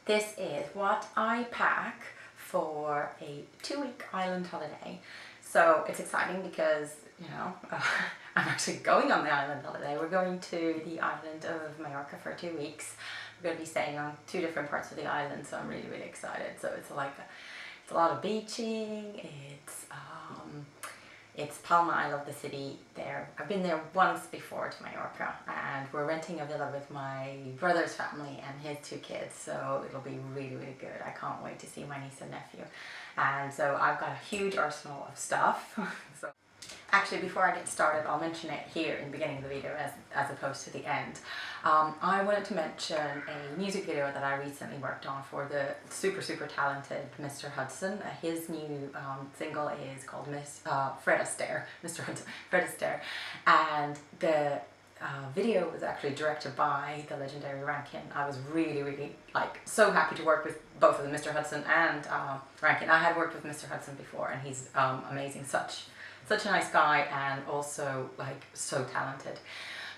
This is what I pack for a 2-week island holiday. So it's exciting because, I'm actually going on the island holiday. We're going to the island of Mallorca for 2 weeks. We're going to be staying on 2 different parts of the island, so I'm really, really excited. So it's a lot of beaching. It's Palma. I love the city there. I've been there once before to Mallorca, and we're renting a villa with my brother's family and his 2 kids, so it'll be really, really good. I can't wait to see my niece and nephew. And so I've got a huge arsenal of stuff. Actually, before I get started, I'll mention it here in the beginning of the video as opposed to the end. I wanted to mention a music video that I recently worked on for the super, super talented Mr. Hudson. His new single is called Fred Astaire, Mr. Hudson, Fred Astaire. And the video was actually directed by the legendary Rankin. I was really, really so happy to work with both of them, Mr. Hudson and Rankin. I had worked with Mr. Hudson before, and he's amazing. Such a nice guy, and also so talented.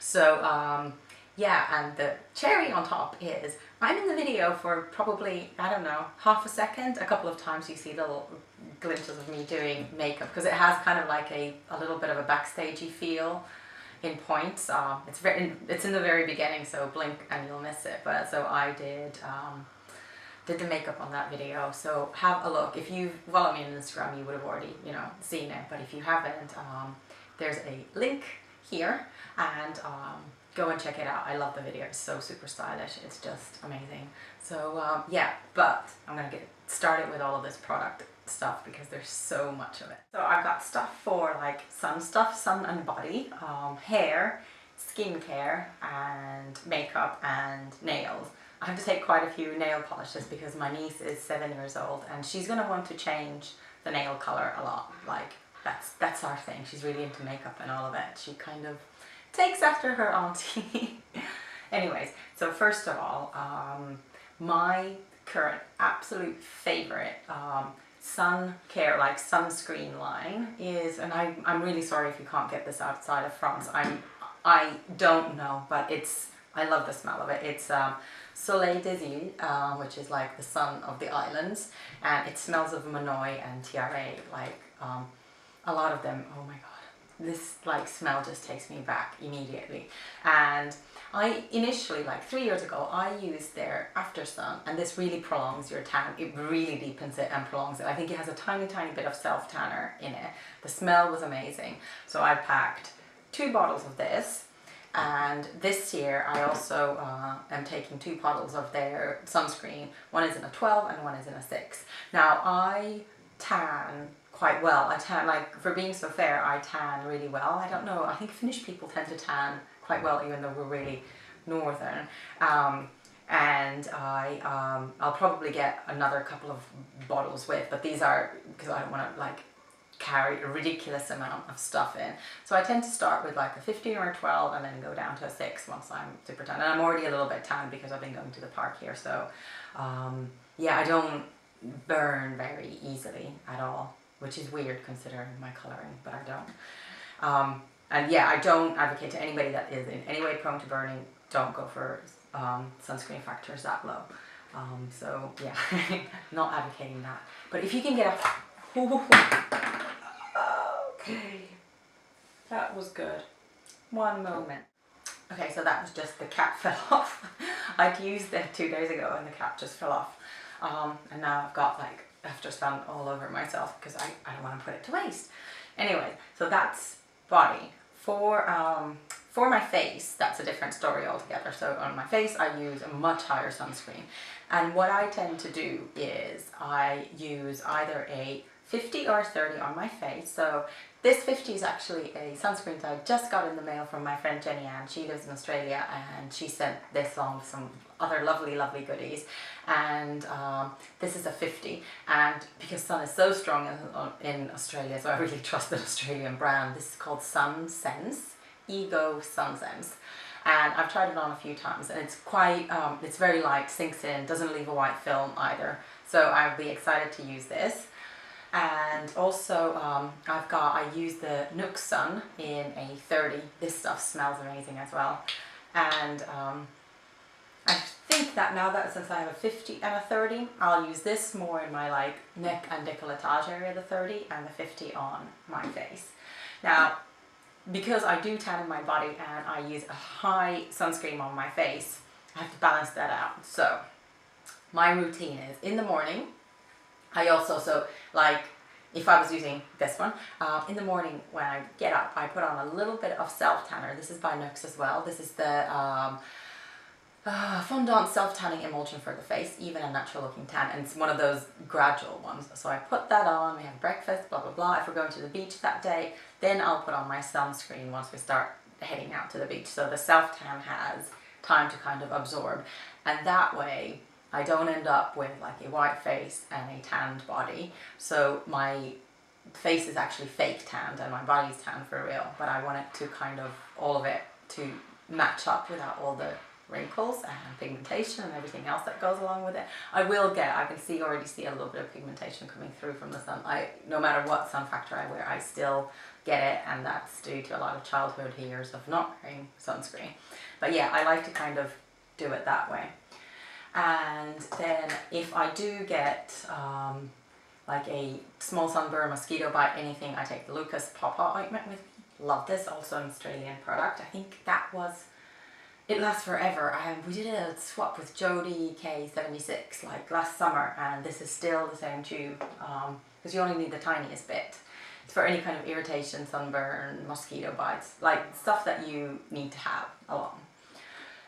So yeah, and the cherry on top is I'm in the video for probably, I don't know, half a second. A couple of times you see little glimpses of me doing makeup, because it has kind of a little bit of a backstagey feel in points. It's in the very beginning, so blink and you'll miss it. But so I did the makeup on that video, so have a look. If you follow me on Instagram, you would have already seen it, but if you haven't, there's a link here, and go and check it out. I love the video. It's so super stylish. It's just amazing. So yeah, but I'm gonna get started with all of this product stuff because there's so much of it. So I've got stuff for sun and body, hair, skincare, and makeup and nails. I have to take quite a few nail polishes because my niece is 7 years old and she's going to want to change the nail color a lot. That's our thing. She's really into makeup and all of it. She kind of takes after her auntie. Anyways, so first of all, my current absolute favorite sun care, sunscreen line is, and I'm really sorry if you can't get this outside of France. I don't know, but I love the smell of it. It's Soleil des Îles, which is the sun of the islands, and it smells of Manoi and Tiare, a lot of them. Oh my god, this smell just takes me back immediately. And I initially, 3 years ago, I used their After Sun, and this really prolongs your tan. It really deepens it and prolongs it. I think it has a tiny, tiny bit of self tanner in it. The smell was amazing. So I packed 2 bottles of this. And this year I also am taking 2 bottles of their sunscreen. One is in a 12 and one is in a 6. Now I tan quite well. I tan, for being so fair, I tan really well. I don't know, I think Finnish people tend to tan quite well even though we're really northern. And I'll probably get another couple of bottles with, but these are, because I don't want to carry a ridiculous amount of stuff in. So I tend to start with a 15 or a 12 and then go down to a 6 once I'm super tan. And I'm already a little bit tan because I've been going to the park here. So yeah, I don't burn very easily at all, which is weird considering my coloring, but I don't. And yeah, I don't advocate to anybody that is in any way prone to burning, don't go for sunscreen factors that low. So yeah, not advocating that. But if you can get a okay, that was good. One moment. Okay, so that was just the cap fell off. I'd used it 2 days ago and the cap just fell off. And now I've got After Sun all over myself because I don't want to put it to waste. Anyway, so that's body. For my face, that's a different story altogether. So on my face, I use a much higher sunscreen. And what I tend to do is I use either a 50 or 30 on my face. So this 50 is actually a sunscreen that I just got in the mail from my friend Jenny Ann. She lives in Australia and she sent this along with some other lovely, lovely goodies. And this is a 50. And because sun is so strong in Australia, so I really trust an Australian brand, this is called Sunsense, Ego Sunsense. And I've tried it on a few times and it's quite, it's very light, sinks in, doesn't leave a white film either. So I'll be excited to use this. And also I use the Nook Sun in a 30. This stuff smells amazing as well. And I think that now that since I have a 50 and a 30, I'll use this more in my like neck and décolletage area, the 30, and the 50 on my face. Now, because I do tan in my body and I use a high sunscreen on my face, I have to balance that out. So my routine is in the morning, I also, so like if I was using this one, in the morning when I get up, I put on a little bit of self tanner. This is by NYX as well. This is the fondant self tanning emulsion for the face, even a natural looking tan, and it's one of those gradual ones. So I put that on, we have breakfast, blah blah blah. If we're going to the beach that day, then I'll put on my sunscreen once we start heading out to the beach. So the self tan has time to kind of absorb, and that way I don't end up with like a white face and a tanned body. So my face is actually fake tanned and my body's tanned for real, but I want it to kind of, all of it to match up without all the wrinkles and pigmentation and everything else that goes along with it. I can already see a little bit of pigmentation coming through from the sun. No matter what sun factor I wear, I still get it, and that's due to a lot of childhood years of not wearing sunscreen. But yeah, I like to kind of do it that way. And then if I do get like a small sunburn, mosquito bite, anything, I take the Lucas Pawpaw ointment with me. Love this, also an Australian product. I think it lasts forever. We did a swap with Jodie K76 like last summer, and this is still the same tube because you only need the tiniest bit. It's for any kind of irritation, sunburn, mosquito bites, like stuff that you need to have along.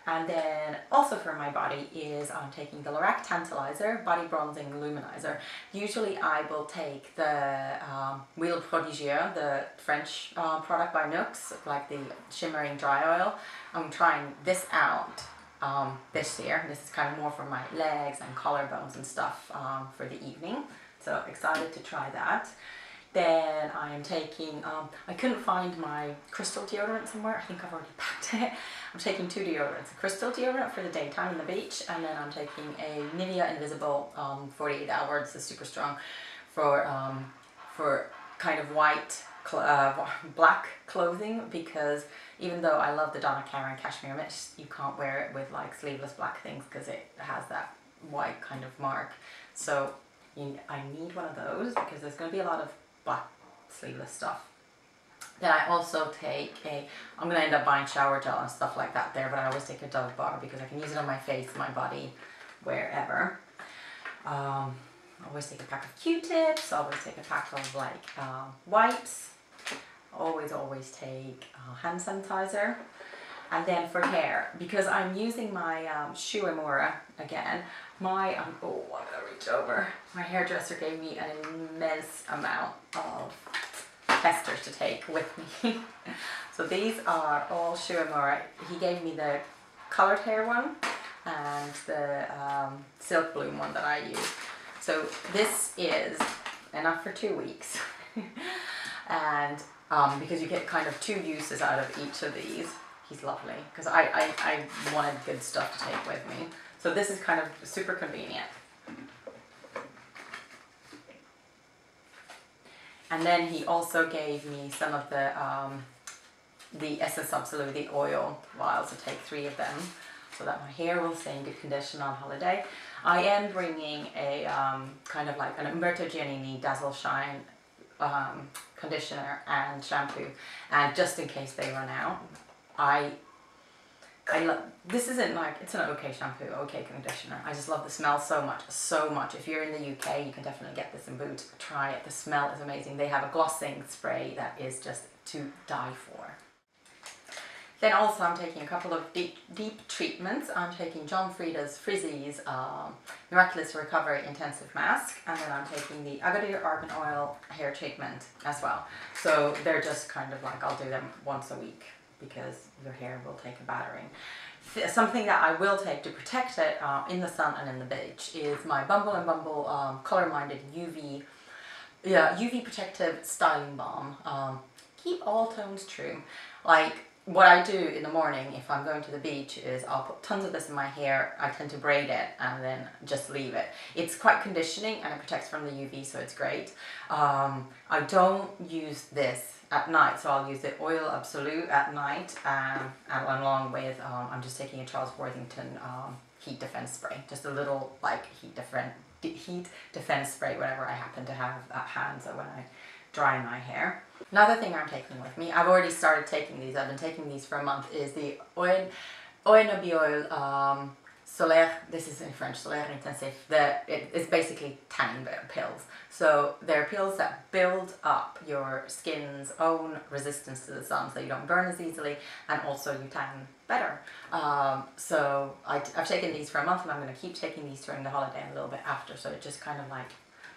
And then also for my body is I'm taking the Lorac Tantalizer Body Bronzing Luminizer. Usually I will take the Huile Prodigieux, the French product by NYX, like the shimmering dry oil. I'm trying this out this year. This is kind of more for my legs and collarbones and stuff for the evening. So excited to try that. Then I'm taking, I couldn't find my crystal deodorant somewhere. I think I've already packed it. I'm taking 2 deodorants. A crystal deodorant for the daytime in the beach, and then I'm taking a Nivea Invisible 48 hour. This is super strong for kind of white, black clothing, because even though I love the Donna Karan cashmere mist, you can't wear it with like sleeveless black things because it has that white kind of mark. So I need one of those because there's going to be a lot of black sleeveless stuff. Then I also take I'm going to end up buying shower gel and stuff like that there, but I always take a Dove bar because I can use it on my face, my body, wherever. I always take a pack of Q-tips, I always take a pack of like wipes, always take hand sanitizer. And then for hair, because I'm using my Shu Uemura again, I'm gonna reach over. My hairdresser gave me an immense amount of testers to take with me. So these are all Shu Uemura. He gave me the colored hair one and the silk bloom one that I use. So this is enough for 2 weeks. And because you get kind of 2 uses out of each of these. He's lovely, because I wanted good stuff to take with me. So this is kind of super convenient. And then he also gave me some of the Essence Absolute, the oil vials, to take 3 of them, so that my hair will stay in good condition on holiday. I am bringing a kind of like an Umberto Giannini Dazzle Shine conditioner and shampoo, and just in case they run out. This isn't like, it's an okay shampoo, okay conditioner. I just love the smell so much. If you're in the UK, you can definitely get this in Boots. Try it. The smell is amazing. They have a glossing spray that is just to die for. Then also I'm taking a couple of deep treatments. I'm taking John Frieda's Frizzy's Miraculous Recovery Intensive Mask, and then I'm taking the Agadir Argan Oil hair treatment as well. So they're just kind of like, I'll do them once a week, because your hair will take a battering. Something that I will take to protect it in the sun and in the beach is my Bumble and Bumble Color Minded UV Protective Styling Balm. Keep all tones true. Like what I do in the morning if I'm going to the beach is I'll put tons of this in my hair. I tend to braid it and then just leave it. It's quite conditioning and it protects from the UV, so it's great. I don't use this at night, so I'll use the Oil Absolute at night, and along with I'm just taking a Charles Worthington heat defense spray, just a little like heat defense spray, whatever I happen to have at hand, so when I dry my hair. Another thing I'm taking with me, I've already started taking these, I've been taking these for a month, is the Oil Solaire, this is in French, Solaire Intensif. It's basically tanning pills. So they're pills that build up your skin's own resistance to the sun so you don't burn as easily, and also you tan better. So I've taken these for a month, and I'm going to keep taking these during the holiday and a little bit after, so it just kind of like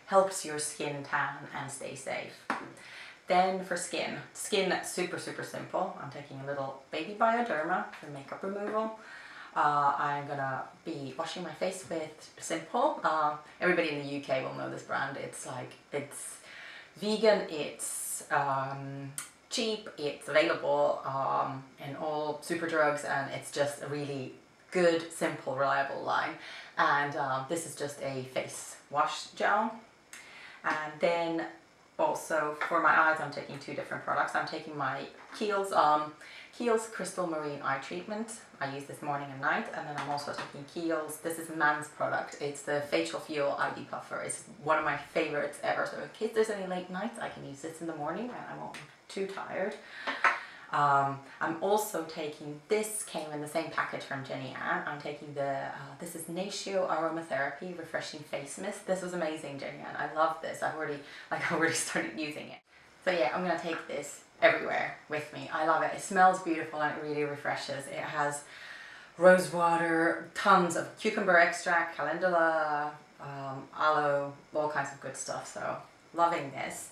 helps your skin tan and stay safe. Then for skin super simple. I'm taking a little baby Bioderma for makeup removal. I'm gonna be washing my face with Simple. Everybody in the UK will know this brand. It's vegan, it's cheap, it's available in all super drugs, and it's just a really good, simple, reliable line. And this is just a face wash gel. And then also for my eyes, I'm taking two different products. I'm taking my Kiehl's Crystal Marine Eye Treatment. I use this morning and night. And then I'm also taking Kiehl's, this is a man's product. It's the Facial Fuel Eye Depuffer. It's one of my favorites ever. So in case there's any late nights, I can use this in the morning and I won't be too tired. I'm also taking, this came in the same package from Jenny Ann. I'm taking this is Natio Aromatherapy Refreshing Face Mist. This was amazing, Jenny Ann. I love this. I've already started using it. So yeah, I'm gonna take this everywhere with me. I love it. It smells beautiful and it really refreshes. It has rose water, tons of cucumber extract, calendula, aloe, all kinds of good stuff. So loving this.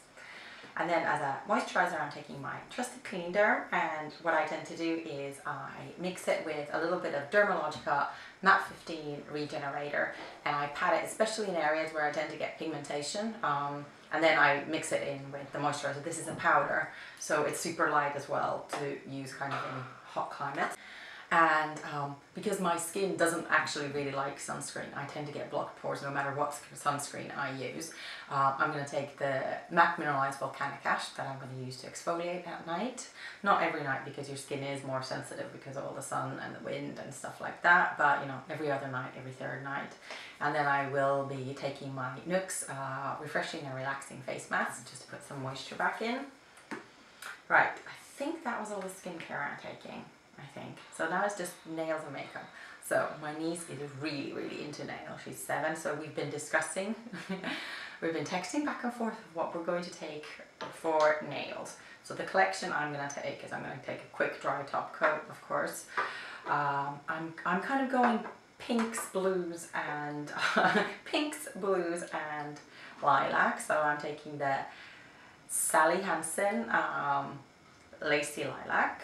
And then as a moisturizer, I'm taking my trusted Clean Derm, and what I tend to do is I mix it with a little bit of Dermalogica Matte 15 Regenerator, and I pat it especially in areas where I tend to get pigmentation, and then I mix it in with the moisturizer. This is a powder, so it's super light as well to use kind of in hot climates. And because my skin doesn't actually really like sunscreen, I tend to get blocked pores no matter what sunscreen I use. I'm going to take the MAC Mineralized Volcanic Ash that I'm going to use to exfoliate at night. Not every night, because your skin is more sensitive because of all the sun and the wind and stuff like that, but you know, every other night, every third night. And then I will be taking my Nooks Refreshing and Relaxing Face Mask just to put some moisture back in. Right, I think that was all the skincare I'm taking. I think. So now it's just nails and makeup. So my niece is really into nails. She's 7, so we've been discussing, we've been texting back and forth of what we're going to take for nails. So the collection I'm going to take is, I'm going to take a quick dry top coat, of course. I'm kind of going pinks, blues and lilac. So I'm taking the Sally Hansen Lacy Lilac.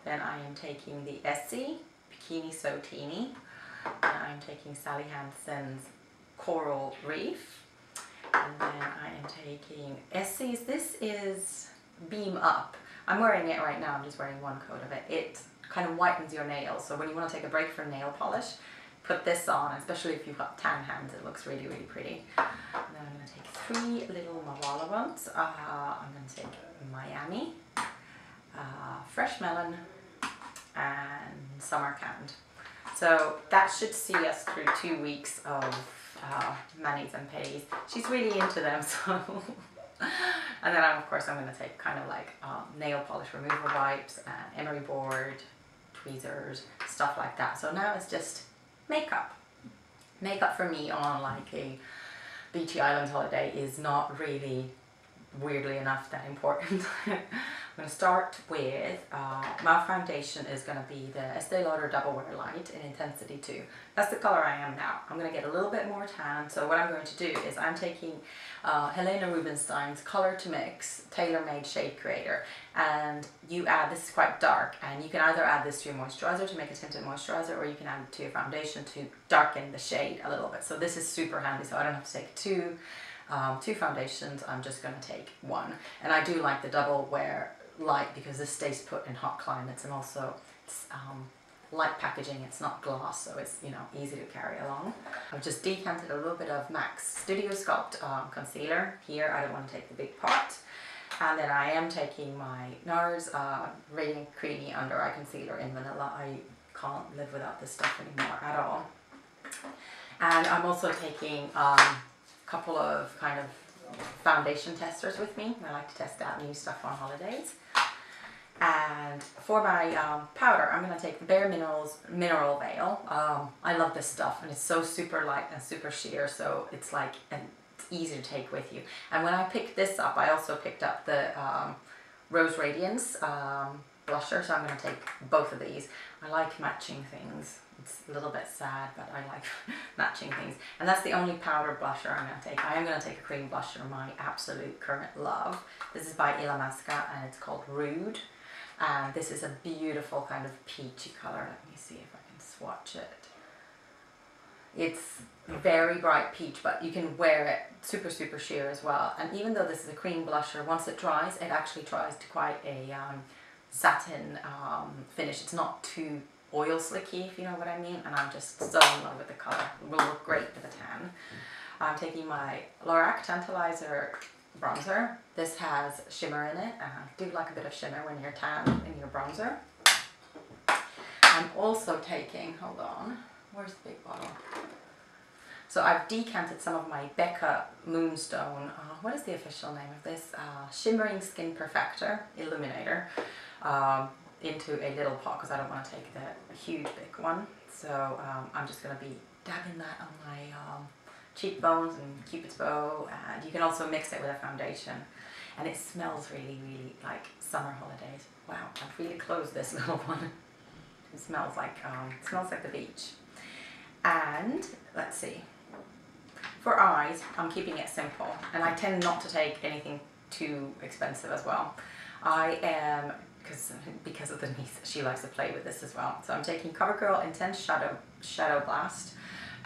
Then I am taking the Essie Bikini So Teeny, and I'm taking Sally Hansen's Coral Reef, and then I am taking Essie's, this is Beam Up. I'm wearing it right now, I'm just wearing one coat of it. It kind of whitens your nails, so when you want to take a break from nail polish, put this on, especially if you've got tan hands, it looks really pretty. And then I'm going to take 3 little Mawala ones. I'm going to take Miami, Fresh Melon, and Samarkand. So that should see us through 2 weeks of manis and pedis. She's really into them, so. And then of course I'm going to take kind of like nail polish removal wipes and emery board, tweezers, stuff like that. So now it's just makeup. Makeup for me on like a beachy island holiday is not really, weirdly enough, that important. I'm going to start with, my foundation is going to be the Estee Lauder Double Wear Light in Intensity 2. That's the color I am now. I'm going to get a little bit more tan, so what I'm going to do is I'm taking Helena Rubinstein's Color to Mix Tailor-Made Shade Creator, and you add, this is quite dark, and you can either add this to your moisturizer to make a tinted moisturizer, or you can add it to your foundation to darken the shade a little bit. So this is super handy, so I don't have to take two foundations, I'm just going to take one. And I do like the Double Wear Light because this stays put in hot climates, and also it's light packaging, it's not gloss, so it's, you know, easy to carry along. I've just decanted a little bit of MAC's Studio Sculpt concealer here. I don't want to take the big pot. And then I am taking my NARS Radiant Creamy Under Eye Concealer in Vanilla. I can't live without this stuff anymore at all. And I'm also taking a couple of kind of foundation testers with me. I like to test out new stuff on holidays. And for my powder, I'm going to take the Bare Mineral Veil. I love this stuff, and it's so super light and super sheer, so it's like it's easy to take with you. And when I picked this up, I also picked up the Rose Radiance blusher, so I'm going to take both of these. I like matching things. It's a little bit sad, but I like matching things. And that's the only powder blusher I'm going to take. I am going to take a cream blusher, my absolute current love. This is by Illamasqua, and it's called Rude. And this is a beautiful kind of peachy color. Let me see if I can swatch it. It's very bright peach, but you can wear it super, super sheer as well. And even though this is a cream blusher, once it dries, it actually dries to quite a satin finish. It's not too oil slicky, if you know what I mean. And I'm just so in love with the color. It will look great with a tan. I'm taking my Lorac Tantalizer bronzer. This has shimmer in it, and I do like a bit of shimmer when you're tan in your bronzer. I'm also taking, hold on, where's the big bottle? So I've decanted some of my Becca Moonstone, what is the official name of this? Shimmering Skin Perfector Illuminator into a little pot, because I don't want to take the huge big one. So I'm just going to be dabbing that on my cheekbones and Cupid's bow, and you can also mix it with a foundation, and it smells really, really like summer holidays. Wow, I've really closed this little one. It smells like the beach. And let's see, for eyes, I'm keeping it simple, and I tend not to take anything too expensive as well. I am, because of the niece, she likes to play with this as well. So I'm taking CoverGirl Intense Shadow Blast,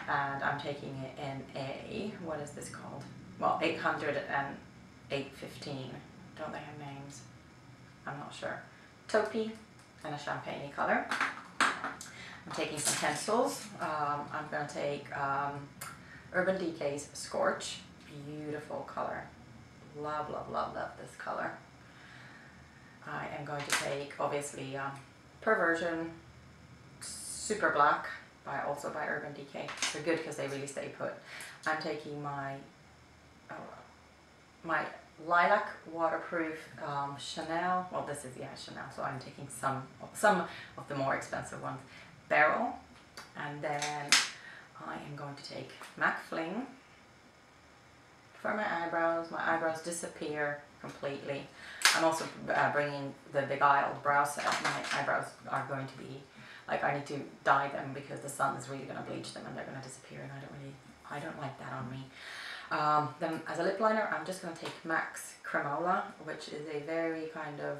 and I'm taking it in a, what is this called? Well, 800 and 815. Don't they have names? I'm not sure. Taupey and a champagne color. I'm taking some pencils. I'm going to take Urban Decay's Scorch. Beautiful color. Love, love, love, love this color. I am going to take, obviously, Perversion Super Black, also by Urban Decay. They're good because they really stay put. I'm taking my my Lilac Waterproof Chanel. Well, this is Chanel, so I'm taking some of the more expensive ones. Beryl, and then I am going to take MAC Fling for my eyebrows. My eyebrows disappear completely. I'm also bringing the Beguiled brow set. My eyebrows are going to be, like, I need to dye them because the sun is really going to bleach them and they're going to disappear, and I don't like that on me. Then as a lip liner, I'm just going to take MAC's Cremola, which is a very kind of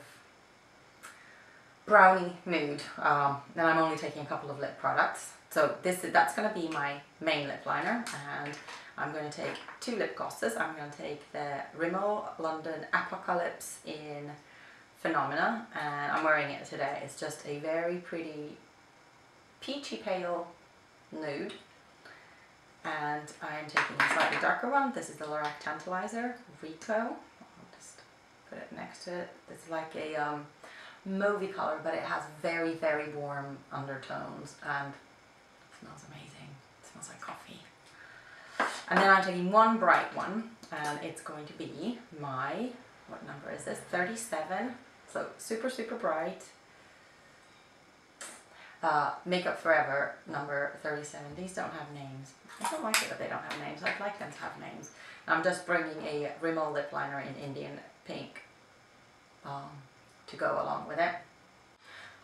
brownie nude. Then I'm only taking a couple of lip products. So that's going to be my main lip liner, and I'm going to take 2 lip glosses. I'm going to take the Rimmel London Apocalypse in Phenomena, and I'm wearing it today. It's just a very pretty peachy pale nude. And I am taking a slightly darker one. This is the Lorac Tantalizer Rico. I'll just put it next to it. It's like a mauvey color, but it has very, very warm undertones, and it smells amazing. It smells like coffee. And then I'm taking one bright one, and it's going to be my, what number is this? 37. So super, super bright. Makeup Forever number 37. These don't have names. I don't like it that they don't have names. I'd like them to have names. I'm just bringing a Rimmel lip liner in Indian Pink to go along with it.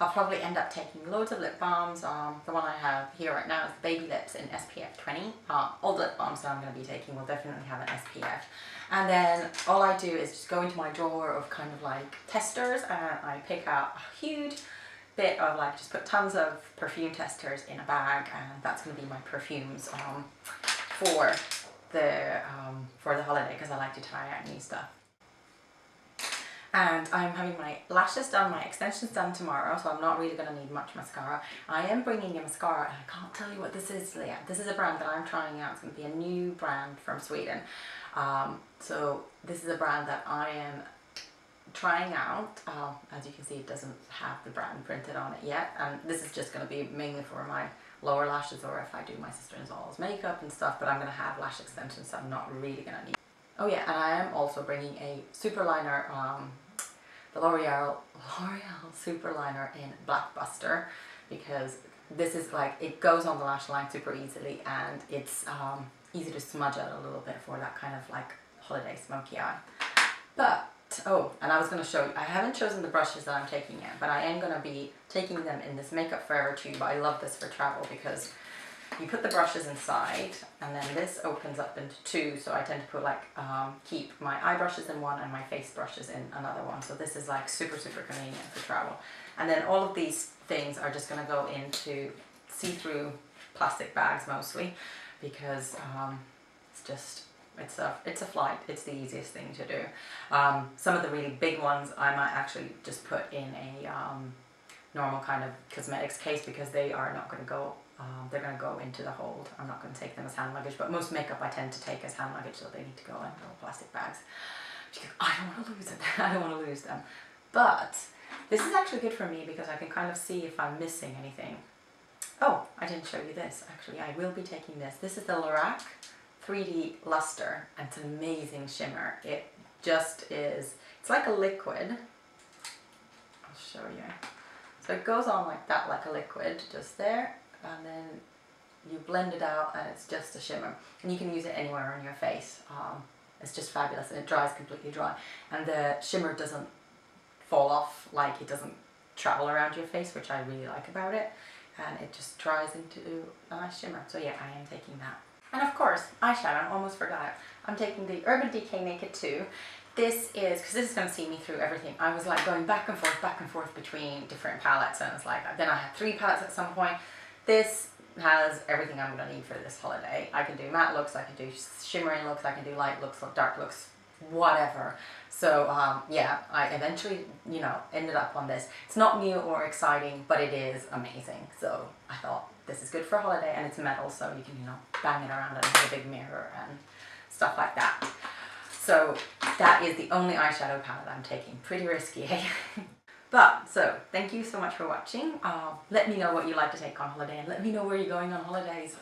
I'll probably end up taking loads of lip balms. The one I have here right now is Baby Lips in SPF 20. All the lip balms that I'm going to be taking will definitely have an SPF. And then all I do is just go into my drawer of kind of like testers, and I pick out a huge bit of, like, just put tons of perfume testers in a bag, and that's going to be my perfumes for the holiday, because I like to try out new stuff. And I'm having my lashes done, my extensions done tomorrow, so I'm not really going to need much mascara. I am bringing a mascara, and I can't tell you what this is yet. This is a brand that I'm trying out. It's going to be a new brand from Sweden. So this is a brand that I am trying out. As you can see, it doesn't have the brand printed on it yet, and this is just going to be mainly for my lower lashes, or if I do my sister-in-law's makeup and stuff, but I'm going to have lash extensions, so I'm not really going to need. Oh yeah, and I am also bringing a super liner, the L'Oreal super liner in Blackbuster, because this is like, it goes on the lash line super easily, and it's easy to smudge out a little bit for that kind of like holiday smoky eye. But oh, and I was going to show you, I haven't chosen the brushes that I'm taking yet, but I am going to be taking them in this Makeup Forever tube. I love this for travel because you put the brushes inside, and then this opens up into two, so I tend to put like, keep my eye brushes in one and my face brushes in another one. So this is like super, super convenient for travel. And then all of these things are just going to go into see-through plastic bags mostly, because it's just, it's a flight. It's the easiest thing to do. Some of the really big ones I might actually just put in a normal kind of cosmetics case, because they are not going to go, they're going to go into the hold. I'm not going to take them as hand luggage, but most makeup I tend to take as hand luggage, so they need to go in little plastic bags, because I don't want to lose it. I don't want to lose them. But this is actually good for me, because I can kind of see if I'm missing anything. Oh, I didn't show you this. Actually, I will be taking this. This is the Lorac 3D Luster, and it's an amazing shimmer. It just is, it's like a liquid. I'll show you. So it goes on like that, like a liquid, just there, and then you blend it out, and it's just a shimmer. And you can use it anywhere on your face. It's just fabulous, and it dries completely dry. And the shimmer doesn't fall off, like it doesn't travel around your face, which I really like about it. And it just dries into a nice shimmer. So yeah, I am taking that. And of course, eyeshadow, I almost forgot. I'm taking the Urban Decay Naked 2. This is, because this is going to see me through everything. I was like going back and forth between different palettes, and it's like, then I had 3 palettes at some point. This has everything I'm going to need for this holiday. I can do matte looks, I can do shimmering looks, I can do light looks, dark looks, whatever. So yeah, I eventually, you know, ended up on this. It's not new or exciting, but it is amazing. So I thought this is good for a holiday, and it's metal, so you can, you know, bang it around and have a big mirror and stuff like that. So that is the only eyeshadow palette I'm taking. Pretty risky, eh? But, so, thank you so much for watching. Let me know what you like to take on holiday, and let me know where you're going on holidays,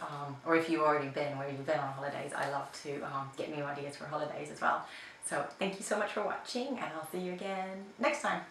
or if you've already been, where you've been on holidays. I love to get new ideas for holidays as well. So, thank you so much for watching, and I'll see you again next time.